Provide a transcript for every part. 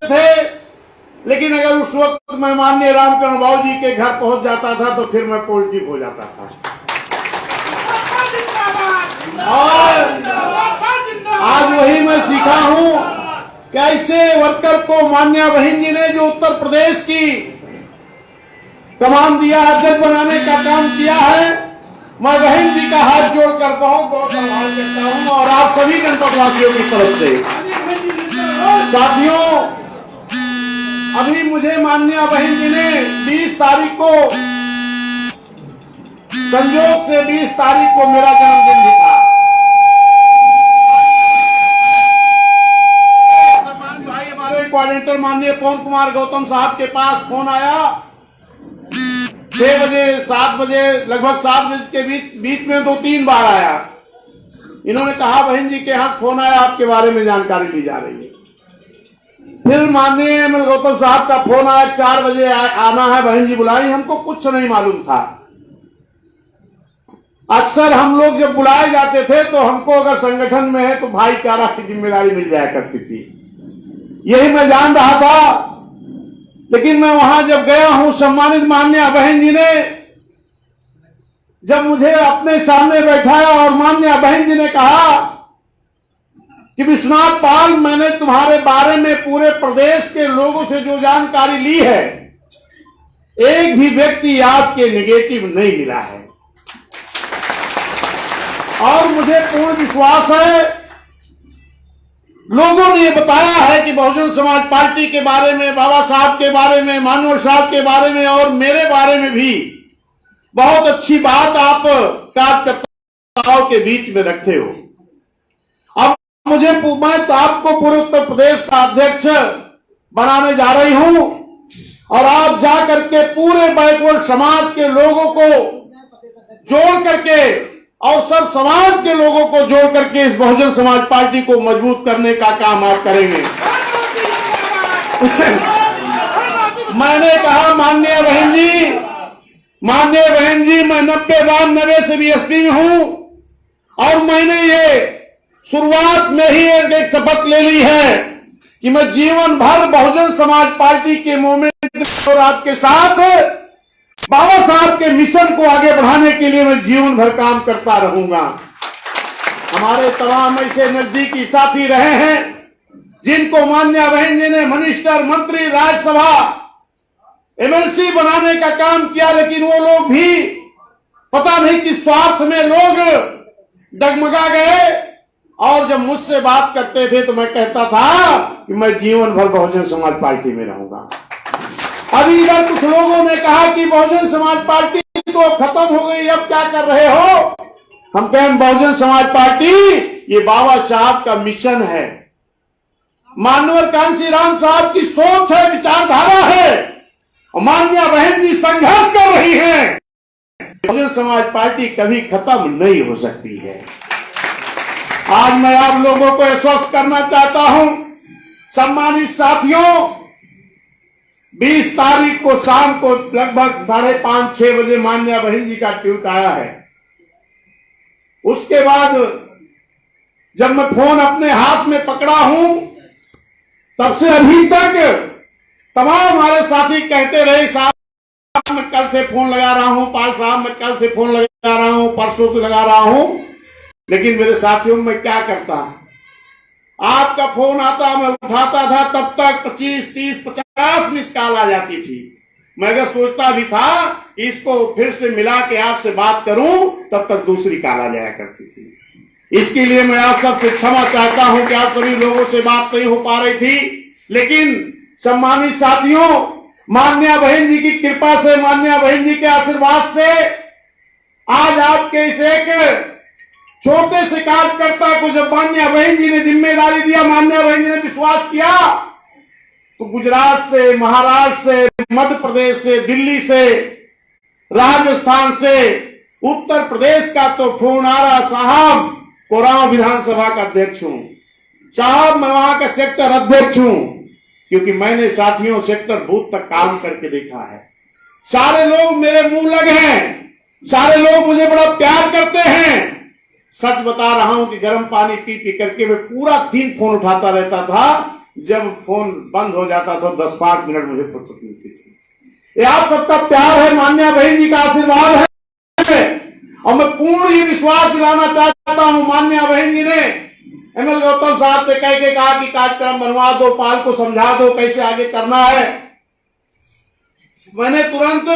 थे, लेकिन अगर उस वक्त मैं माननीय रामकरण बाबू जी के घर पहुंच जाता था तो फिर मैं पॉजिटिव हो जाता था। और आज वही मैं सीखा हूं कि ऐसे वर्कर को मान्या बहन जी ने जो उत्तर प्रदेश की कमान दिया, अध्यक्ष बनाने का काम किया है, मैं बहन जी का हाथ जोड़कर बहुत बहुत आभार करता हूं। और आप सभी जनपदवासियों की तरफ से साथियों, अभी मुझे माननीय बहन जी ने 20 तारीख को, संयोग से 20 तारीख को मेरा जन्मदिन भी था। सम्मान भाई हमारे कोऑर्डिनेटर माननीय पवन कुमार गौतम साहब के पास फोन आया 6 बजे 7 बजे, लगभग 7 बजे के बीच में 2-3 बार आया। इन्होंने कहा बहन जी के यहाँ फोन आया, आपके बारे में जानकारी ली जा रही है। फिर माननीय एमएल गौतम साहब का फोन आया, 4 बजे आना है, बहन जी बुलाई। हमको कुछ नहीं मालूम था। अक्सर हम लोग जब बुलाए जाते थे तो हमको अगर संगठन में है तो भाईचारा की जिम्मेदारी मिल जाया करती थी, यही मैं जान रहा था। लेकिन मैं वहां जब गया हूं, सम्मानित माननीय बहन जी ने जब मुझे अपने सामने बैठाया और माननीय बहन जी ने कहा कि विश्वनाथ पाल, मैंने तुम्हारे बारे में पूरे प्रदेश के लोगों से जो जानकारी ली है, एक भी व्यक्ति आपके नेगेटिव नहीं मिला है। और मुझे पूर्ण विश्वास है, लोगों ने ये बताया है कि बहुजन समाज पार्टी के बारे में, बाबा साहब के बारे में, मानवर साहब के बारे में और मेरे बारे में भी बहुत अच्छी बात आप कार्यकर्ताओं के बीच में रखते हो। अब मैं तो आपको पूरे उत्तर प्रदेश का अध्यक्ष बनाने जा रही हूं और आप जा करके पूरे बैकवर्ड समाज के लोगों को जोड़ करके और सब समाज के लोगों को जोड़ करके इस बहुजन समाज पार्टी को मजबूत करने का काम आप करेंगे। मैंने कहा माननीय बहन जी, मैं 90 से भी एसपी में हूं और मैंने ये शुरुआत में ही एक शपथ ले ली है कि मैं जीवन भर बहुजन समाज पार्टी के मूवमेंट और आपके साथ बाबा साहब के मिशन को आगे बढ़ाने के लिए मैं जीवन भर काम करता रहूंगा। हमारे तमाम ऐसे नजदीकी साथी रहे हैं जिनको माननीय बहन जी ने मिनिस्टर, मंत्री, राज्यसभा, एमएलसी बनाने का काम किया, लेकिन वो लोग भी पता नहीं किस स्वार्थ में लोग डगमगा गए। और जब मुझसे बात करते थे तो मैं कहता था कि मैं जीवन भर बहुजन समाज पार्टी में रहूंगा। अभी इधर कुछ लोगों ने कहा कि बहुजन समाज पार्टी तो खत्म हो गई, अब क्या कर रहे हो? हम कहें बहुजन समाज पार्टी ये बाबा साहब का मिशन है, मानवर कांशीराम साहब की सोच है, विचारधारा है, और माननीय बहन जी संघर्ष कर रही हैं। बहुजन समाज पार्टी कभी खत्म नहीं हो सकती है। आज मैं आप लोगों को आश्वस्त करना चाहता हूं, सम्मानित साथियों, 20 तारीख को शाम को लगभग 5:30-6 बजे माननीय बहन जी का ट्वीट आया है। उसके बाद जब मैं फोन अपने हाथ में पकड़ा हूं, तब से अभी तक तमाम हमारे साथी कहते रहे, साहब मैं कल से फोन लगा रहा हूं, पाल साहब मैं कल से फोन लगा रहा हूं, परसों से लगा रहा हूं। लेकिन मेरे साथियों मैं क्या करता, आपका फोन आता मैं उठाता था, तब तक 25, 30, 50 मिस कॉल आ जाती थी। मैं अगर सोचता भी था इसको फिर से मिला के आपसे बात करूं, तब तक दूसरी कॉल आ जाया करती थी। इसके लिए मैं आप सबसे क्षमा चाहता हूं कि आप सभी लोगों से बात नहीं हो पा रही थी। लेकिन सम्मानित साथियों, माननीय बहन जी की कृपा से, माननीय बहन जी के आशीर्वाद से आज आपके इस एक छोटे से कार्यकर्ता को जब माननीय बहन जी ने जिम्मेदारी दिया, माननीय बहन जी ने विश्वास किया, तो गुजरात से, महाराष्ट्र से, मध्य प्रदेश से, दिल्ली से, राजस्थान से, उत्तर प्रदेश का तो फोन आ रहा, साहब कोरांव विधानसभा का अध्यक्ष हूं, साहब मैं वहां का सेक्टर अध्यक्ष हूं, क्योंकि मैंने साथियों सेक्टर बूथ तक काम करके देखा है। सारे लोग मेरे मुंह लगे हैं, सारे लोग मुझे बड़ा प्यार करते हैं। सच बता रहा हूं कि गर्म पानी पी पी करके मैं पूरा दिन फोन उठाता रहता था, जब फोन बंद हो जाता था 10-5 मिनट मुझे फुर्सत मिलती थी। ये आप सबका प्यार है, मान्या बहन जी का आशीर्वाद है, और मैं पूर्ण ही विश्वास दिलाना चाहता हूं। मान्या बहन जी ने एमएल गौतम साहब से कह के कहा कि कार्यक्रम बनवा दो, पाल को समझा दो कैसे आगे करना है। मैंने तुरंत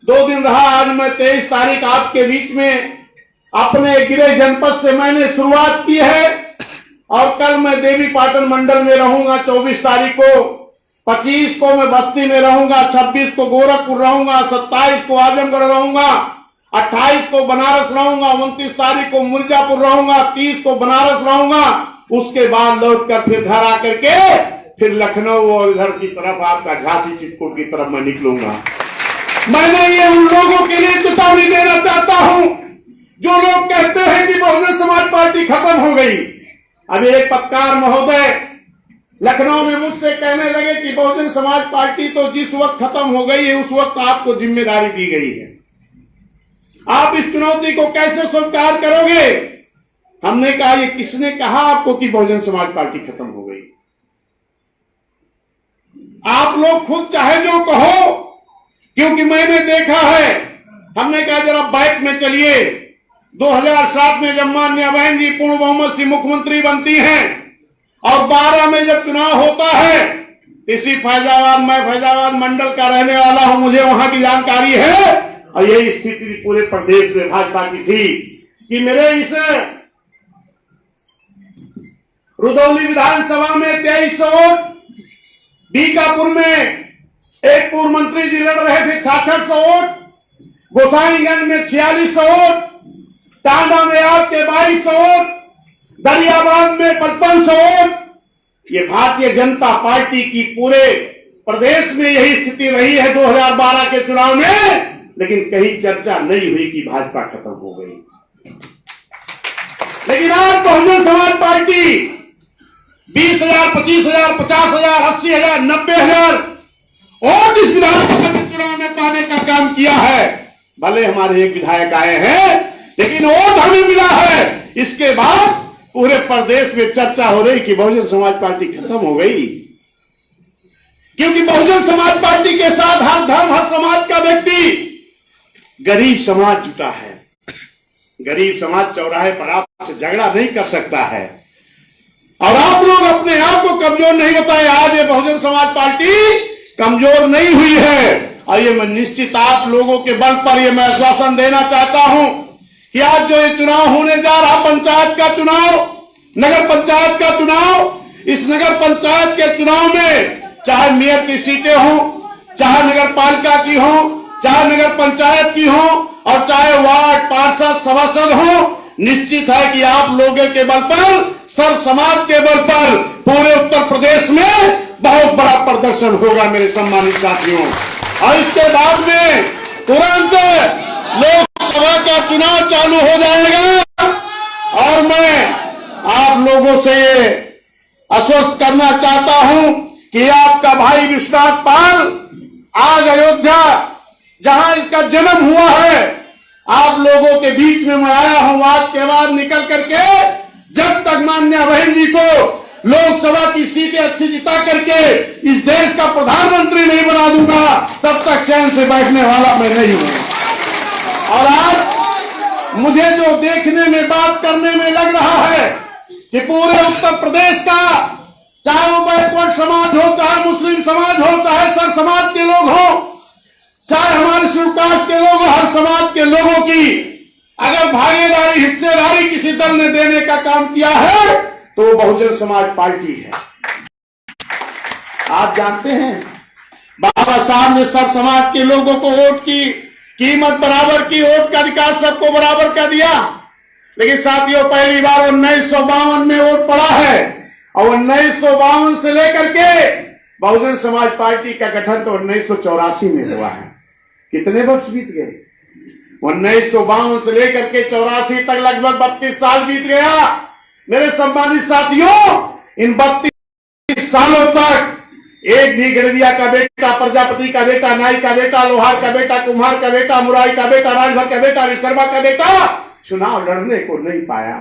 2 दिन रहा। आज मैं 23 तारीख आपके बीच में अपने गृह जनपद से मैंने शुरुआत की है, और कल मैं देवी पाटन मंडल में रहूंगा 24 तारीख को, 25 को मैं बस्ती में रहूंगा, 26 को गोरखपुर रहूंगा, 27 को आजमगढ़ रहूंगा, 28 को बनारस रहूंगा, 29 तारीख को मिर्जापुर रहूंगा, 30 को बनारस रहूंगा। उसके बाद लौटकर फिर घर आकर के फिर लखनऊ और इधर की तरफ आपका झांसी चित्रकूट की तरफ मैं निकलूंगा। मैंने ये उन लोगों के लिए चेतावनी देना चाहता हूं जो लोग कहते हैं कि बहुजन समाज पार्टी खत्म हो गई। अभी एक पत्रकार महोदय लखनऊ में मुझसे कहने लगे कि बहुजन समाज पार्टी तो जिस वक्त खत्म हो गई है उस वक्त आपको जिम्मेदारी दी गई है, आप इस चुनौती को कैसे स्वीकार करोगे? हमने कहा ये किसने कहा आपको कि बहुजन समाज पार्टी खत्म हो गई? आप लोग खुद चाहे जो कहो, क्योंकि मैंने देखा है। हमने कहा जरा बैक में चलिए। 2007 में जब मान्या बहन जी पूर्ण बहुमत से मुख्यमंत्री बनती हैं और 12 में जब चुनाव होता है, इसी फैजाबाद, मैं फैजाबाद मंडल का रहने वाला हूं, मुझे वहां की जानकारी है, और यही स्थिति पूरे प्रदेश में भाजपा की थी कि मेरे इस रुदौली विधानसभा में 2300 वोट, बीकापुर में एक पूर्व मंत्री जी लड़ रहे थे 6600 वोट, गोसाईगंज में 4600 वोट, टांडा में आपके 2200 वोट, दरियाबाद में 5500 वोट। ये भारतीय जनता पार्टी की पूरे प्रदेश में यही स्थिति रही है 2012 के चुनाव में, लेकिन कहीं चर्चा नहीं हुई कि भाजपा खत्म हो गई। लेकिन आज बहुजन समाज पार्टी 20,000, 25,000, 50,000, 80,000, 90,000 और इस विधानसभा के चुनाव में पाने का काम किया है। भले हमारे एक विधायक आए हैं, लेकिन वोट हमें मिला है। इसके बाद पूरे प्रदेश में चर्चा हो रही कि बहुजन समाज पार्टी खत्म हो गई, क्योंकि बहुजन समाज पार्टी के साथ हर धर्म, हर समाज का व्यक्ति, गरीब समाज जुटा है। गरीब समाज चौराहे पर आपसे झगड़ा नहीं कर सकता है, और आप लोग अपने आप को कमजोर नहीं बताए। आज ये बहुजन समाज पार्टी कमजोर नहीं हुई है, और ये मैं निश्चित आप लोगों के बल पर ये मैं आश्वासन देना चाहता हूं कि आज जो ये चुनाव होने जा रहा, पंचायत का चुनाव, नगर पंचायत का चुनाव, इस नगर पंचायत के चुनाव में चाहे मेयर की सीटें हों, चाहे नगर पालिका की हों, चाहे नगर पंचायत की हो, और चाहे वार्ड पार्षद सभासद हो, निश्चित है कि आप लोगों के बल पर, सर्व समाज के बल पर पूरे उत्तर प्रदेश में बहुत बड़ा प्रदर्शन होगा मेरे सम्मानित साथियों। और इसके बाद में तुरंत लोकसभा का चुनाव चालू हो जाएगा, और मैं आप लोगों से ये आश्वस्त करना चाहता हूं कि आपका भाई विश्वनाथ पाल आज अयोध्या जहां इसका जन्म हुआ है, आप लोगों के बीच में मैं आया हूं आज के बाद निकल करके। जब तक मान्या बहन जी को लोकसभा की सीटें अच्छी जिता करके इस देश का प्रधानमंत्री नहीं बना दूंगा, तब तक चैन से बैठने वाला मैं नहीं हूं। और आज मुझे जो देखने में, बात करने में लग रहा है कि पूरे उत्तर प्रदेश का, चाहे वो बैकवर्ड समाज हो, चाहे मुस्लिम समाज हो, चाहे सर्व समाज के लोग हो, चाहे हमारे शिवकाश के लोग, हर समाज के लोगों की अगर भागीदारी, हिस्सेदारी किसी दल ने देने का काम किया है तो वो बहुजन समाज पार्टी है। आप जानते हैं बाबा साहब ने सब समाज के लोगों को वोट की कीमत बराबर की, वोट का अधिकार सबको बराबर का दिया। लेकिन साथियों, पहली बार 1952 में वोट पड़ा है, और 1952 से लेकर के बहुजन समाज पार्टी का गठन तो 1984 में हुआ है। कितने वर्ष बीत गए? 1952 से लेकर के 84 तक लगभग 32 साल बीत गया। मेरे सम्मानित साथियों, इन 32 सालों तक एक भी गड़विया का बेटा, प्रजापति का बेटा, नाई का बेटा, लोहार का बेटा, कुम्हार का बेटा, मुराई का बेटा, राजभर का बेटा, विश्वकर्मा का बेटा चुनाव लड़ने को नहीं पाया।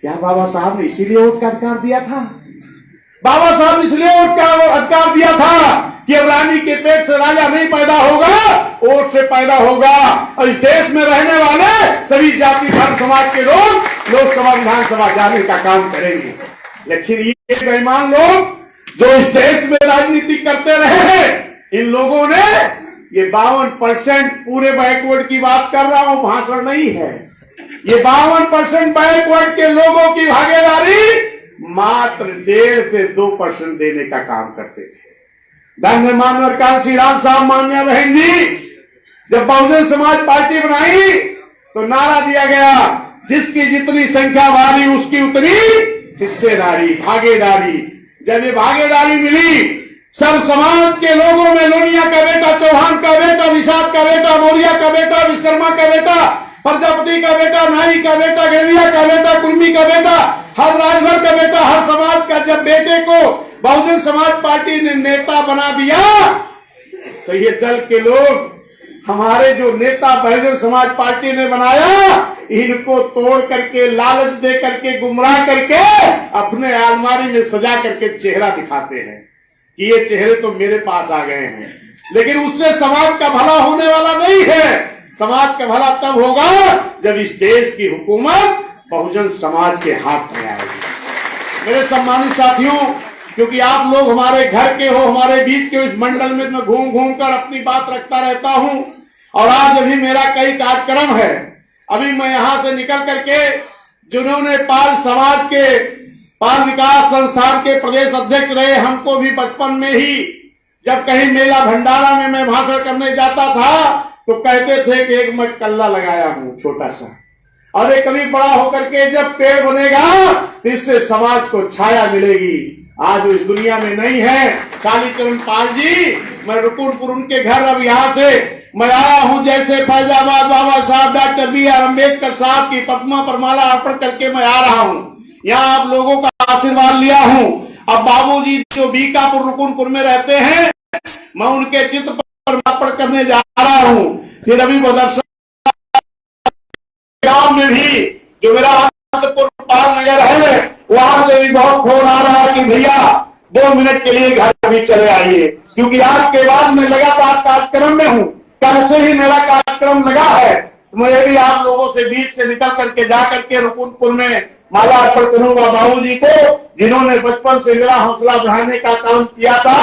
क्या बाबा साहब ने इसीलिए वोट का अधिकार दिया था? बाबा साहब इसलिए अधिकार दिया था कि अब रानी के पेट से राजा नहीं पैदा होगा, वोट से पैदा होगा। और इस देश में रहने वाले सभी जाति धर्म समाज के लोग लोकसभा विधानसभा जाने का काम करेंगे। लेकिन ये बेईमान लोग जो इस देश में राजनीति करते रहे हैं, इन लोगों ने ये 52% पूरे बैकवर्ड की बात कर रहा हूं, भाषण नहीं है, ये 52% बैकवर्ड के लोगों की भागीदारी मात्र 1.5 से 2% देने का काम करते थे। धन्य मानवर कांसी राम साहब, मान्या बहन जी, जब बहुजन समाज पार्टी बनाई तो नारा दिया गया, जिसकी जितनी संख्या भारी उसकी उतनी हिस्सेदारी, भागीदारी। जब ये भागीदारी मिली, सब समाज के लोगों में लोनिया का बेटा, चौहान का बेटा, निषाद का बेटा, मौर्य का बेटा, विश्वकर्मा का बेटा, प्रजापति का बेटा, नाई का बेटा, गेलिया का बेटा, कुर्मी का बेटा, हर राजभर का बेटा, हर समाज का जब बेटे को बहुजन समाज पार्टी ने नेता बना दिया, तो ये दल के लोग, हमारे जो नेता बहुजन समाज पार्टी ने बनाया, इनको तोड़ करके, लालच दे करके, गुमराह करके अपने अलमारी में सजा करके चेहरा दिखाते हैं कि ये चेहरे तो मेरे पास आ गए हैं। लेकिन उससे समाज का भला होने वाला नहीं है। समाज का भला तब होगा जब इस देश की हुकूमत बहुजन समाज के हाथ में आएगी। मेरे सम्मानित साथियों, क्योंकि आप लोग हमारे घर के हो, हमारे बीच के, इस मंडल में मैं घूम घूम कर अपनी बात रखता रहता हूं, और आज अभी मेरा कई कार्यक्रम है। अभी मैं यहां से निकल करके, जिन्होंने पाल समाज के, पाल विकास संस्थान के प्रदेश अध्यक्ष रहे, हमको भी बचपन में ही जब कहीं मेला भंडारा में मैं भाषण करने जाता था तो कहते थे कि एक मैं कल्ला लगाया हूं छोटा सा, और एक कभी बड़ा होकर के जब पेड़ बनेगा तो इससे समाज को छाया मिलेगी। आज इस दुनिया में नहीं है। कालीचरण पाल जी, मैं रुकुनपुर उनके घर अब यहाँ से मैं आया हूँ, जैसे फैजाबाद बाबा साहब डॉक्टर B.R. अम्बेडकर साहब की प्रतिमा पर माला अर्पण करके मैं आ रहा हूँ। यहाँ आप लोगों का आशीर्वाद लिया हूँ। अब बाबूजी जो बीकापुर रुकुनपुर में रहते हैं, मैं उनके चित्र पर अर्पण करने जा रहा हूँ। फिर अभी बदरसा गांव में भी जो मेरा आनंदपुर पाल नगर है, वहां से भी बहुत फोन आ रहा है कि भैया 2 मिनट के लिए घर भी चले आइए, क्योंकि आज के बाद मैं लगातार कार्यक्रम में हूँ। कल से ही मेरा कार्यक्रम लगा है। मैं भी आप लोगों से बीच से निकल करके जा करके रुकुनपुर में माला अर्पण करूंगा बाबूजी को, जिन्होंने बचपन से मेरा हौसला बढ़ाने का काम किया था।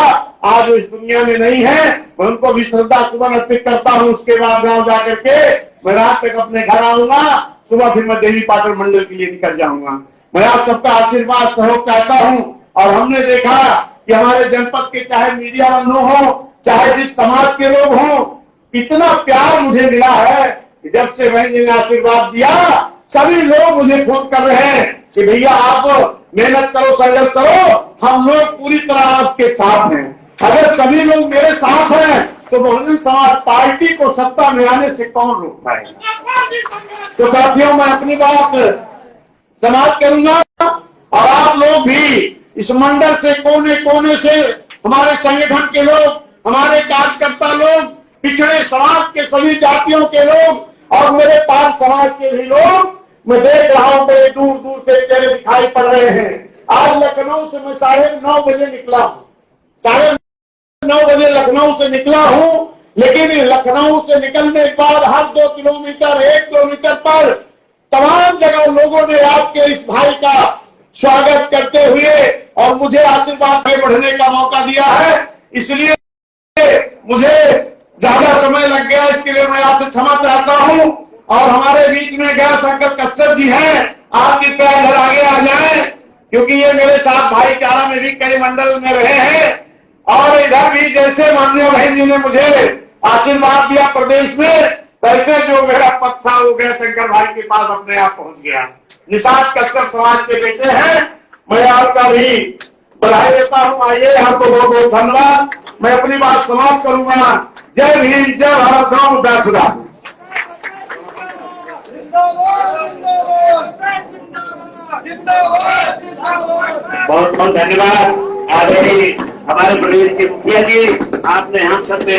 आज वो इस दुनिया में नहीं है, मैं उनको भी श्रद्धा सुमन अर्पित करता हूँ। उसके बाद गाँव जाकर के मैं रात तक अपने घर आऊंगा, सुबह फिर मैं देवी पाटन मंडल के लिए निकल जाऊंगा। मैं आप सबका आशीर्वाद सहयोग चाहता हूँ। और हमने देखा कि हमारे जनपद के चाहे मीडिया बंधु हो, चाहे जिस समाज के लोग हों, इतना प्यार मुझे मिला है कि जब से बहन जी ने आशीर्वाद दिया, सभी लोग मुझे फोन कर रहे हैं कि भैया आप मेहनत करो, संघर्ष करो, हम लोग पूरी तरह आपके साथ हैं। अगर सभी लोग मेरे साथ हैं तो बहुजन समाज पार्टी को सत्ता में आने से कौन रोक पाएगा। तो साथियों, मैं अपनी बात समाप्त करूंगा, और आप लोग भी इस मंडल से कोने कोने से, हमारे संगठन के लोग, हमारे कार्यकर्ता लोग, पिछड़े समाज के सभी जातियों के लोग और मेरे पाल समाज के भी लोग, मैं देख रहा हूं बड़े दूर दूर से चेहरे दिखाई पड़ रहे हैं। आज लखनऊ से मैं 9:30 बजे निकला हूं, 9:30 बजे लखनऊ से निकला हूं। लेकिन लखनऊ से निकलने के बाद हर 2 किलोमीटर, 1 किलोमीटर पर तमाम जगह लोगों ने आपके इस भाई का स्वागत करते हुए और मुझे आशीर्वाद में बढ़ने का मौका दिया है। इसलिए मुझे ज्यादा समय लग गया, इसके लिए मैं आपसे क्षमा चाहता हूं। और हमारे बीच में गया शंकर कश्यप जी हैं, आप कृपया इधर आगे आ जाएं, क्योंकि ये मेरे साथ भाईचारा में भी कई मंडल में रहे हैं। और इधर भी जैसे माननीय बहन जी ने मुझे आशीर्वाद दिया प्रदेश में, वैसे जो मेरा पद था वो गया शंकर भाई के पास अपने आप पहुंच गया। निषाद कश्यप समाज के बेटे हैं, मैं आपका भी बधाई देता हूं। आइए, आपको बहुत बहुत धन्यवाद। मैं अपनी बात समाप्त करूंगा। जय भीम, जय भारत, राम जय खुदा। बहुत बहुत धन्यवाद आदरणीय हमारे प्रदेश के मुखिया जी, आपने हम सब ने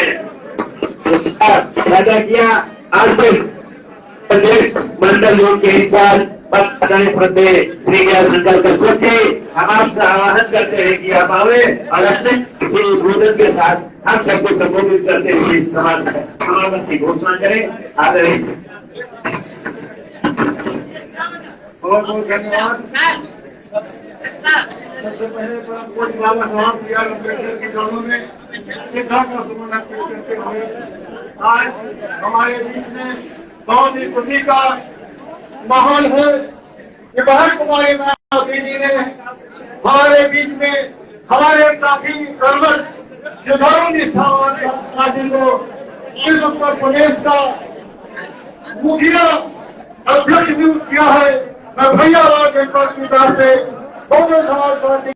पैदा किया। आज के प्रदेश मंडल योग के इंचार्ज आदरणीय श्रद्धेय श्री गयाशंकर कश्यप जी, हम आपसे आह्वान करते हैं कि आप आवे और अपने किसी उद्बोधन के साथ हम सबको संबोधित करते हुए समागम की घोषणा करें। आदरणीय बहुत बहुत धन्यवाद। सबसे पहले तो आपको बाबा साहब बी आर अम्बेडकर के चरणों में श्रद्धा का सुमन अर्पित करते हुए आज हमारे बीच में बहुत ही खुशी का माहौल है कि बहन कुमारी मायावती जी ने हमारे बीच में हमारे साथी कर्मठ जुझारू निष्ठावान साथी को इस उत्तर प्रदेश का मुखिया अध्यक्ष नियुक्त किया है। मैं भैया राज जनपद की तरफ से बहुजन समाज पार्टी